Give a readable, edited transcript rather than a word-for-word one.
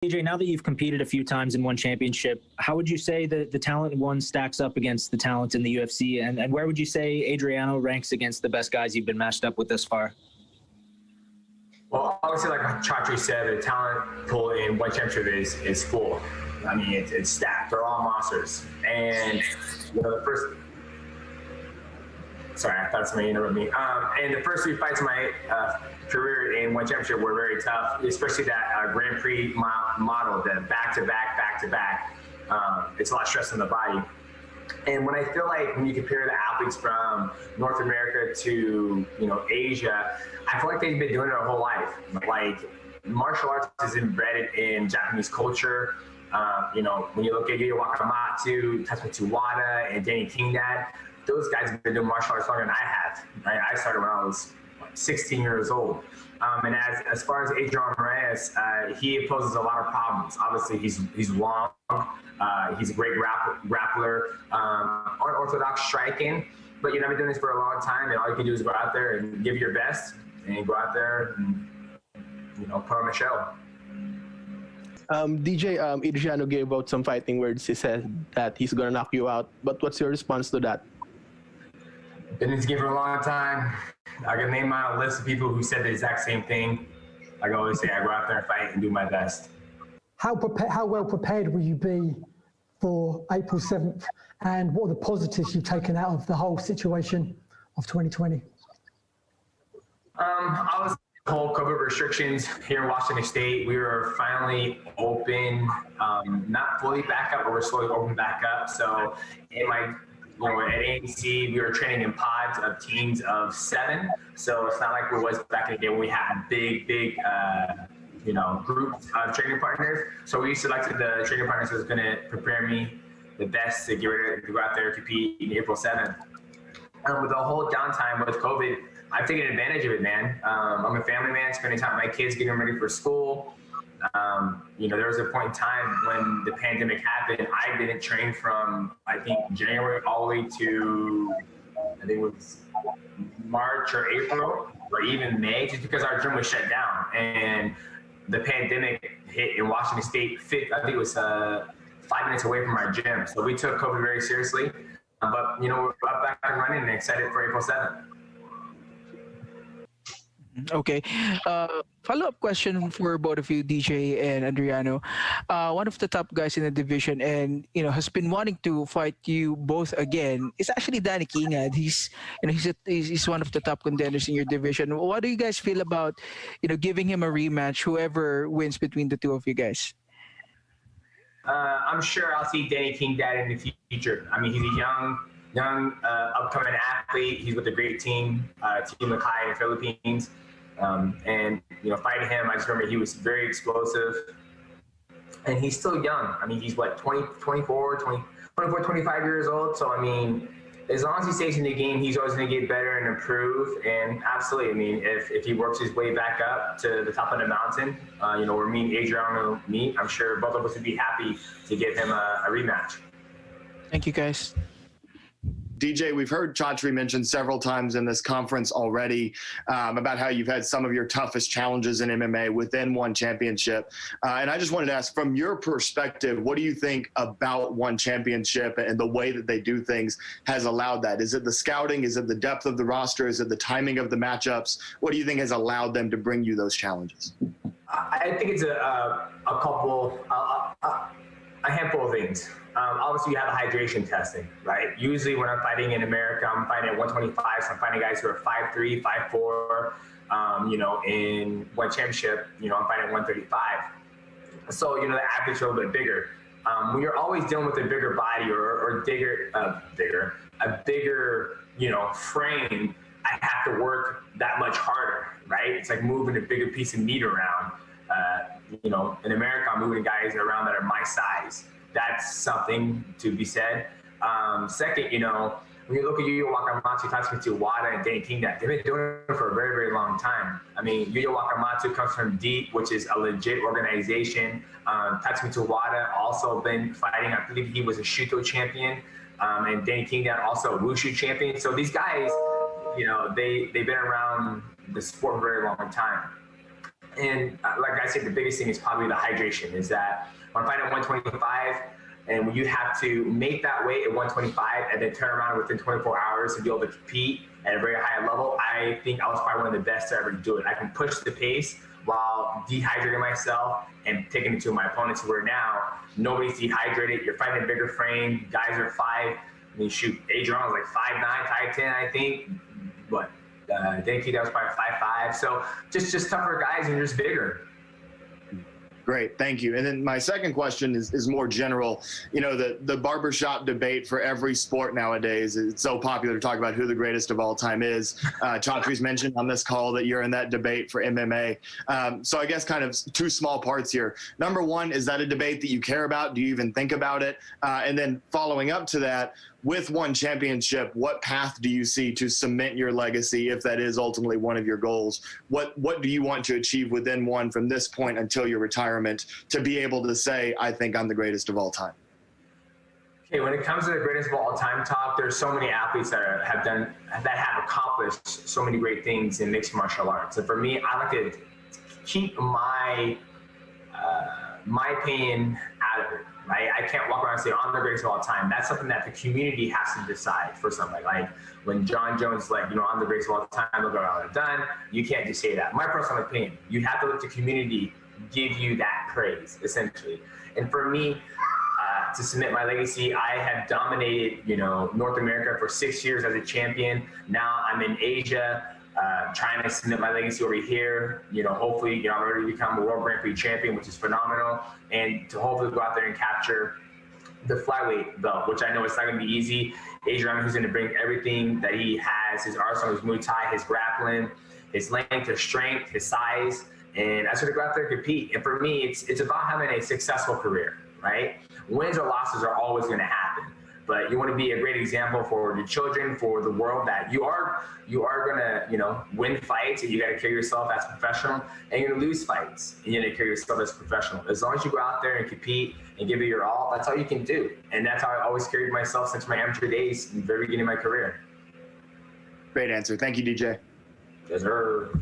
AJ, now that you've competed a few times and won championship, how would you say that the talent one stacks up against the talent in the UFC? And where would you say Adriano ranks against the best guys you've been matched up with thus far? Well, obviously, like Chatri said, the talent pool in one championship is full. I mean, it's stacked. They're all monsters. And, you know, sorry, I thought somebody interrupted me. And the first 3 fights of my career in one championship were very tough, especially that Grand Prix model, the back-to-back. It's a lot of stress on the body. And when I feel like when you compare the athletes from North America to, you know, Asia, I feel like they've been doing it their whole life. Like, martial arts is embedded in Japanese culture. You know, when you look at Yuya Wakamatsu, Tatsumi Wada, and Danny Kingdad, those guys have been doing martial arts longer than I have. Right? I started when I was 16 years old. And as far as Adriano Moraes, he poses a lot of problems. Obviously, he's long. He's a great grappler, unorthodox striking. But you know, I've been doing this for a long time, and all you can do is go out there and give your best, and go out there and, you know, put on a show. DJ, Adriano gave out some fighting words. He said that he's gonna knock you out. But what's your response to that? Been in this game for a long time. I can name out a list of people who said the exact same thing. Like I always say, I go out there and fight and do my best. How well prepared will you be for April 7th? And what are the positives you've taken out of the whole situation of 2020? Obviously, the whole COVID restrictions here in Washington State, we were finally open, not fully back up, but we're slowly open back up. So in my at ANC, we were training in pods of teams of 7. So it's not like it was back in the day when we had big, you know, groups of training partners. So we selected the training partners that was going to prepare me the best to get ready to go out there and compete in April 7th. With the whole downtime with COVID, I've taken advantage of it, man. I'm a family man, spending time with my kids, getting ready for school. You know, there was a point in time when the pandemic happened, I didn't train from, I think, January all the way to, I think it was March or April or even May, just because our gym was shut down. And the pandemic hit in Washington State, I think it was 5 minutes away from our gym. So we took COVID very seriously. But, you know, we're back and running and excited for April 7th. Okay. Follow-up question for both of you, DJ and Adriano. One of the top guys in the division, and you know, has been wanting to fight you both again, is actually Danny Kingad. He's one of the top contenders in your division. What do you guys feel about, you know, giving him a rematch, whoever wins between the two of you guys? I'm sure I'll see Danny Kingdad in the future. I mean, he's a young upcoming athlete. He's with a great team, Team Lakai in the Philippines. And, you know, fighting him, I just remember he was very explosive. And he's still young. I mean, he's what, 24, 25 years old. So, I mean, as long as he stays in the game, he's always going to get better and improve. And absolutely, I mean, if he works his way back up to the top of the mountain, you know, where me and Adriano meet, I'm sure both of us would be happy to give him a rematch. Thank you, guys. DJ, we've heard Chatri mention several times in this conference already about how you've had some of your toughest challenges in MMA within one championship. And I just wanted to ask, from your perspective, what do you think about one championship and the way that they do things has allowed that? Is it the scouting? Is it the depth of the roster? Is it the timing of the matchups? What do you think has allowed them to bring you those challenges? I think it's a handful of things. Obviously, you have the hydration testing, right? Usually when I'm fighting in America, I'm fighting at 125, so I'm fighting guys who are 5'3", 5'4", you know, in one championship, you know, I'm fighting at 135. So, you know, the athletes are a little bit bigger. When you're always dealing with a bigger body or a bigger, you know, frame, I have to work that much harder, right? It's like moving a bigger piece of meat around. You know, in America, I'm moving guys around that are my size. That's something to be said. Second, you know, when you look at Yuya Wakamatsu, Tatsumi Wada, and Danny Kingdad, they've been doing it for a very, very long time. I mean, Yuya Wakamatsu comes from Deep, which is a legit organization. Tatsumi Wada also been fighting. I believe he was a Shuto champion. And Danny Kingdad also a Wushu champion. So these guys, you know, they've been around the sport for a very long time. And like I said, the biggest thing is probably the hydration. Is that when I fight at 125, and when you have to make that weight at 125 and then turn around within 24 hours to be able to compete at a very high level, I think I was probably one of the best to ever do it. I can push the pace while dehydrating myself and taking it to my opponents, where now nobody's dehydrated. You're fighting a bigger frame. Guys are I mean, shoot, Adriano was like 5'9", 5'10", I think. But Denki, that was probably 5'5". So just tougher guys and just bigger. Great, thank you. And then my second question is more general. You know, the barbershop debate for every sport nowadays, it's so popular to talk about who the greatest of all time is. Chatri's mentioned on this call that you're in that debate for MMA. So I guess kind of two small parts here. Number one, is that a debate that you care about? Do you even think about it? And then following up to that, with one championship, what path do you see to cement your legacy, if that is ultimately one of your goals? What do you want to achieve within one from this point until your retirement to be able to say, I think I'm the greatest of all time? Okay, when it comes to the greatest of all time talk, there's so many athletes that have accomplished so many great things in mixed martial arts. And for me, I like to keep my opinion out of it. I can't walk around and say, I'm the greatest of all time. That's something that the community has to decide for somebody. Like when John Jones is like, I'm the greatest of all time, look at what I've done. You can't just say that. My personal opinion, you have to let the community give you that praise, essentially. And for me, to cement my legacy, I have dominated, North America for 6 years as a champion. Now I'm in Asia, trying to cement my legacy over here. Hopefully, I'm ready to become a World Grand Prix champion, which is phenomenal. And to hopefully go out there and capture the flyweight belt, which I know it's not going to be easy. Adriano, who's going to bring everything that he has, his arsenal, his Muay Thai, his grappling, his length, his strength, his size. And I sort of go out there and compete. And for me, it's about having a successful career, right? Wins or losses are always going to happen. But you want to be a great example for the children, for the world, that you are going to, win fights, and you got to carry yourself as a professional, and you're going to lose fights, and you got to carry yourself as a professional. As long as you go out there and compete and give it your all, that's all you can do. And that's how I always carried myself since my amateur days, in the very beginning of my career. Great answer. Thank you, DJ. Yes, sir.